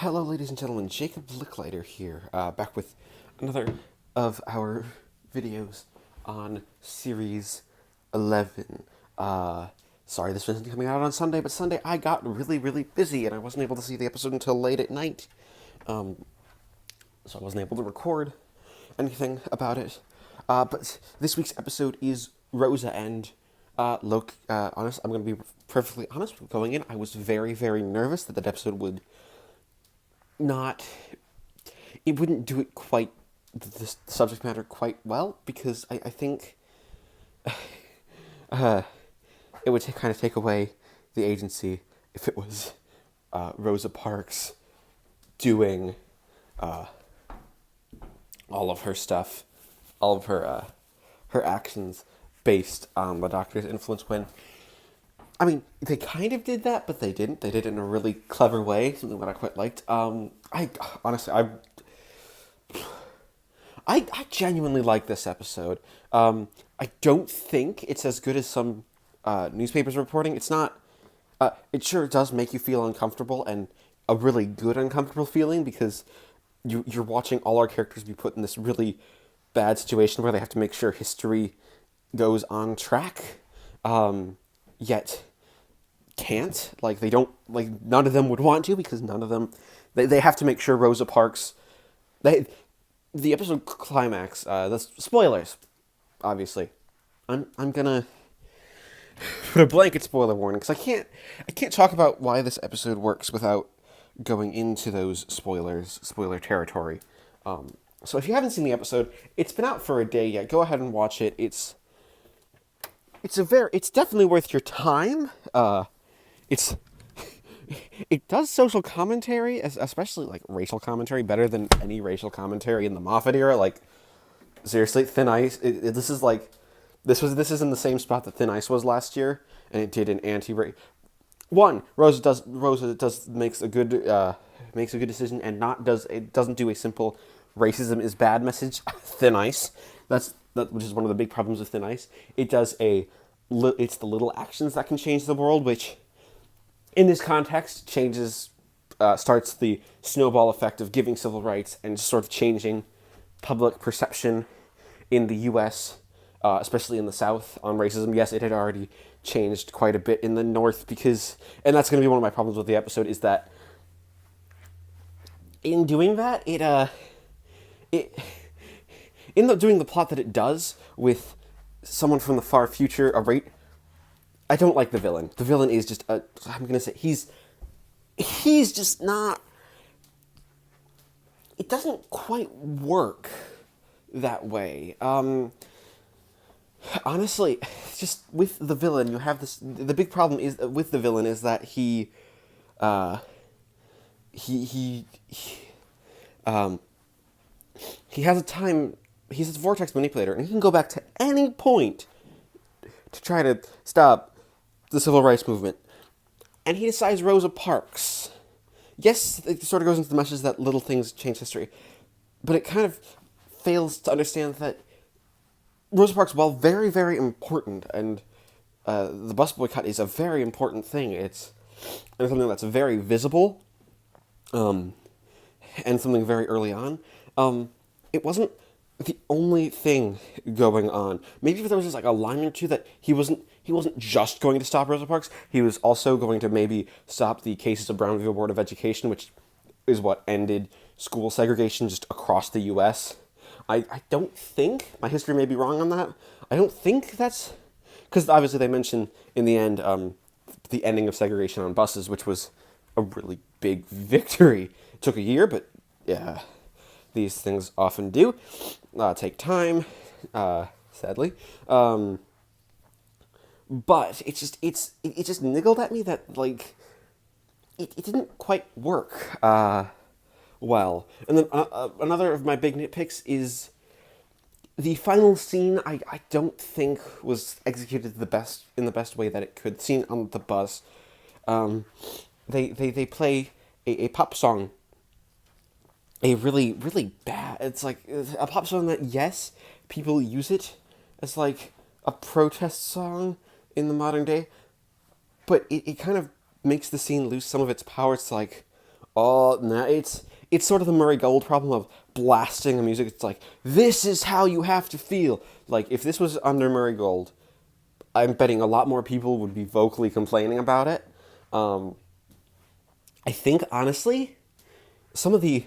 Hello, ladies and gentlemen. Jacob Licklider here, back with another of our videos on Series 11. Sorry this wasn't coming out on Sunday, but Sunday I got really busy and I wasn't able to see the episode until late at night. So I wasn't able to record anything about it. But this week's episode is Rosa and Loki. Honest, I'm going to be perfectly honest. Going in, I was very nervous that episode would it wouldn't do it quite, the subject matter quite well, because I think it would kind of take away the agency if it was Rosa Parks doing all of her stuff, all of her actions based on the Doctor's influence, when I mean, they kind of did that, but they didn't. They did it in a really clever way, something that I quite liked. I honestly, I genuinely like this episode. I don't think it's as good as some newspapers reporting. It's not. It sure does make you feel uncomfortable, and a really good uncomfortable feeling, because you're watching all our characters be put in this really bad situation where they have to make sure history goes on track. Yet can't, they don't, none of them would want to, because none of them, they have to make sure Rosa Parks, the episode climax, the spoilers, obviously, I'm gonna put a blanket spoiler warning, because I can't talk about why this episode works without going into those spoiler territory. So if you haven't seen the episode, it's been out for a day yet, go ahead and watch it. It's definitely worth your time. It does social commentary, especially racial commentary, better than any racial commentary in the Moffat era. Seriously, Thin Ice. This is in the same spot that Thin Ice was last year, and it did an anti-race. Rosa makes a good decision, and doesn't do a simple racism is bad message. Thin Ice. Which is one of the big problems with Thin Ice. It does it's the little actions that can change the world, which, in this context, starts the snowball effect of giving civil rights and sort of changing public perception in the U.S., especially in the South, on racism. Yes, it had already changed quite a bit in the North, and that's going to be one of my problems with the episode, is that in doing that, doing the plot that it does with someone from the far future, I don't like the villain. The villain is just I'm gonna say he's just not. It doesn't quite work that way. Honestly, just with the villain, you have this. The big problem is with the villain is that he has a time. He's a vortex manipulator, and he can go back to any point to try to stop the civil rights movement. And he decides Rosa Parks. Yes, it sort of goes into the message that little things change history, but it kind of fails to understand that Rosa Parks, while very important, and the bus boycott is a very important thing, it's something that's very visible, and something very early on, it wasn't the only thing going on. Maybe if there was just a line or two that he wasn't just going to stop Rosa Parks, he was also going to maybe stop the cases of Brownville Board of Education, which is what ended school segregation just across the U.S. I don't think, my history may be wrong on that, I don't think that's, because obviously they mention in the end the ending of segregation on buses, which was a really big victory. It took a year, but yeah, these things often do take time, sadly. But it just niggled at me that it didn't quite work well. And then another of my big nitpicks is the final scene. I don't think was executed in the best way that it could. Scene on the bus. They play a pop song. A really bad. It's a pop song that, yes, people use it as a protest song in the modern day, but it kind of makes the scene lose some of its power. It's Oh, no, it's sort of the Murray Gold problem of blasting the music. It's like, this is how you have to feel. Like, if this was under Murray Gold, I'm betting a lot more people would be vocally complaining about it. Um, I think, honestly, some of the...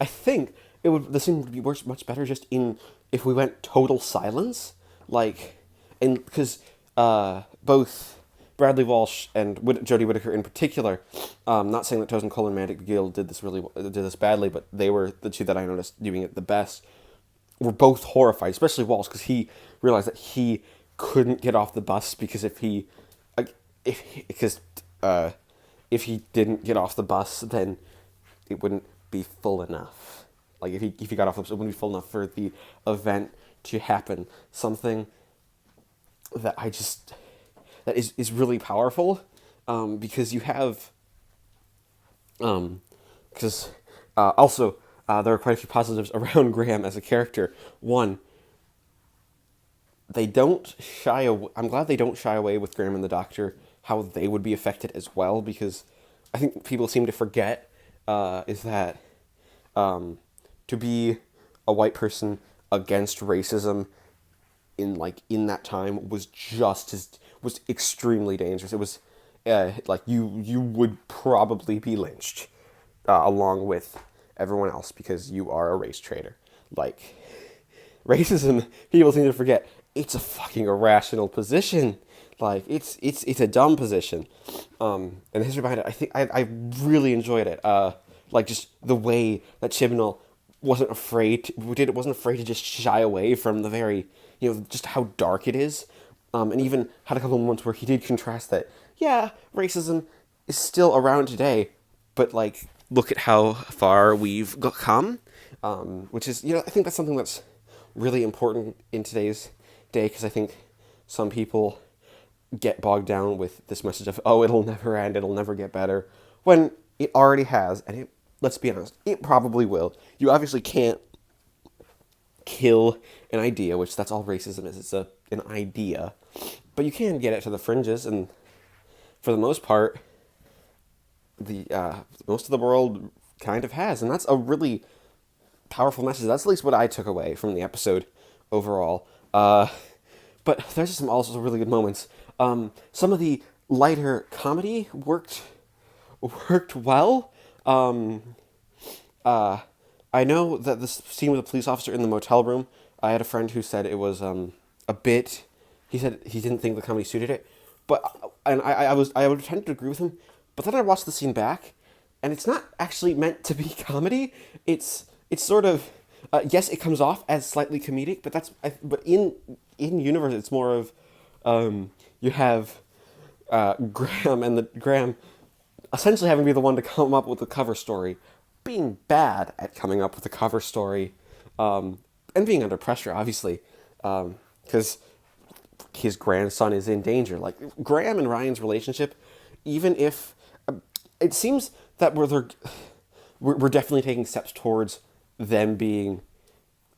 I think the scene would be worse, much better just in if we went total silence. Like, and because both Bradley Walsh and Jodie Whittaker in particular, not saying that Tosin Cole and Mandy Gill did this badly, but they were the two that I noticed doing it the best. Were both horrified, especially Walsh, because he realized that he couldn't get off the bus because if he didn't get off the bus, then it wouldn't be full enough. Like if he got off the bus, it wouldn't be full enough for the event to happen. Something that that is really powerful, because you have, because also there are quite a few positives around Graham as a character. One, they don't shy away. I'm glad they don't shy away with Graham and the Doctor how they would be affected as well, because I think people seem to forget is that to be a white person against racism in that time was was extremely dangerous. It was like you would probably be lynched along with everyone else because you are a race traitor. Like, racism, people seem to forget, it's a fucking irrational position. Like, it's a dumb position. And the history behind it, I think I really enjoyed it. Like, just the way that Chibnall wasn't afraid to just shy away from the very, just how dark it is. And even had a couple of moments where he did contrast that, yeah, racism is still around today, but, like, look at how far we've come. Which is, I think that's something that's really important in today's day, because I think some people get bogged down with this message of, oh, it'll never end, it'll never get better, when it already has, and let's be honest, it probably will. You obviously can't kill an idea, which that's all racism is, it's an idea, but you can get it to the fringes, and for the most part, the most of the world kind of has, and that's a really powerful message. That's at least what I took away from the episode overall. But there's some also really good moments. Some of the lighter comedy worked well. I know that this scene with the police officer in the motel room, I had a friend who said it was a bit. He said he didn't think the comedy suited it, and I would tend to agree with him. But then I watched the scene back, and it's not actually meant to be comedy. It's sort of, yes, it comes off as slightly comedic, but in universe it's more of, you have Graham essentially having to be the one to come up with the cover story, being bad at coming up with a cover story, and being under pressure, obviously, because his grandson is in danger. Like, Graham and Ryan's relationship, even if it seems that we're definitely taking steps towards them being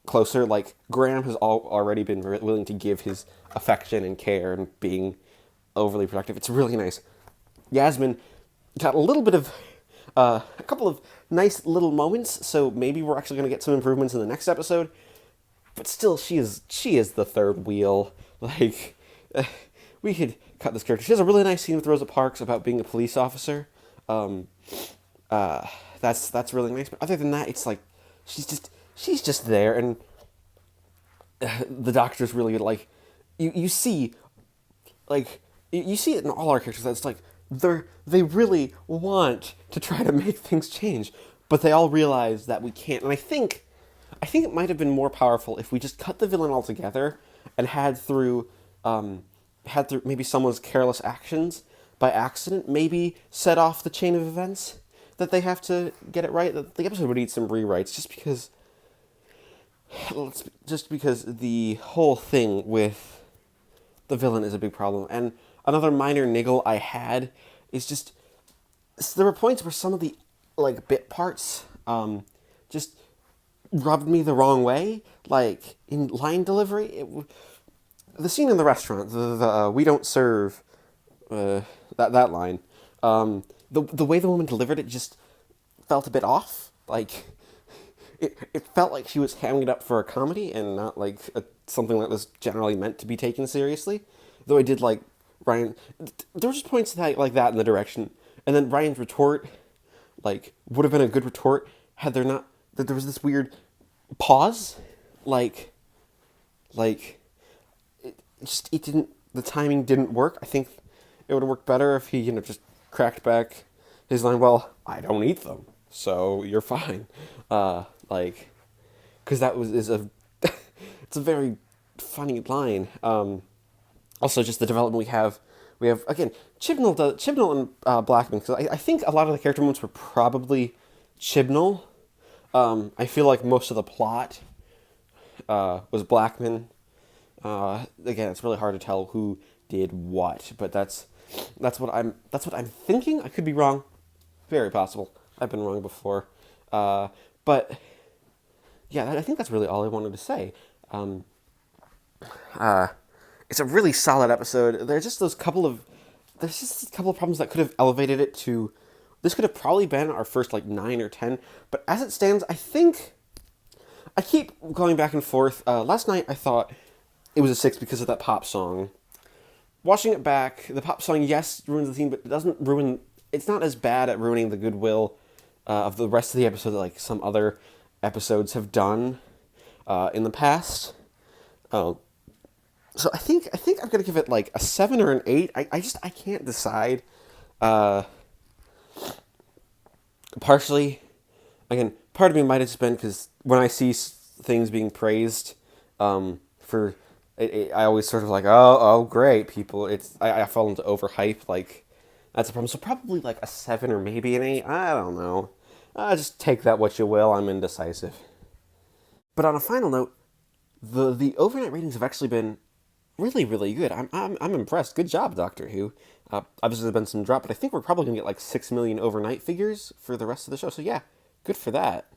closer. Like, Graham has already been willing to give his affection and care and being overly protective. It's really nice. Yasmin got a little bit of a couple of nice little moments, so maybe we're actually going to get some improvements in the next episode. But still, she is the third wheel. Like, we could cut this character. She has a really nice scene with Rosa Parks about being a police officer. That's really nice. But other than that, it's like she's just there, and the Doctor's really good. Like, you see, like, you see it in all our characters. That it's like they really want to try to make things change, but they all realize that we can't. And I think it might have been more powerful if we just cut the villain altogether and had through maybe someone's careless actions by accident maybe set off the chain of events that they have to get it right. The episode would need some rewrites just because the whole thing with the villain is a big problem. And another minor niggle I had is just there were points where some of the bit parts just rubbed me the wrong way, like in line delivery. The scene in the restaurant, the we don't serve, that line, the way the woman delivered it just felt a bit off. Like, it felt like she was hamming it up for a comedy and not like something that was generally meant to be taken seriously. Though I did like Ryan. There were just points like that in the direction, and then Ryan's retort, like, would have been a good retort had there not that there was this weird pause, like it didn't. The timing didn't work. I think it would have worked better if he just cracked back his line. Well, I don't eat them, so you're fine. Because that is a it's a very funny line. Also, just the development we have again Chibnall and Blackman, because I think a lot of the character moments were probably Chibnall. I feel like most of the plot was Blackman. Again, it's really hard to tell who did what, but that's what I'm thinking. I could be wrong, very possible. I've been wrong before, but yeah, I think that's really all I wanted to say. It's a really solid episode. There's just a couple of problems that could have elevated it to. This could have probably been our first 9 or 10, but as it stands, I think I keep going back and forth. Last night I thought it was a 6 because of that pop song. Watching it back, the pop song, yes, ruins the theme, but it doesn't ruin. It's not as bad at ruining the goodwill of the rest of the episode that some other episodes have done in the past. So I think I'm gonna give it a 7 or an 8. I can't decide. Partially, again, part of me might have just been because when I see things being praised for it, I always sort of oh great, people. I fall into overhype. That's a problem. So probably a 7 or maybe an 8. I don't know. Just take that what you will. I'm indecisive. But on a final note, the overnight ratings have actually been really, really good. I'm impressed. Good job, Doctor Who. Obviously, there's been some drop, but I think we're probably gonna get 6 million overnight figures for the rest of the show. So yeah, good for that.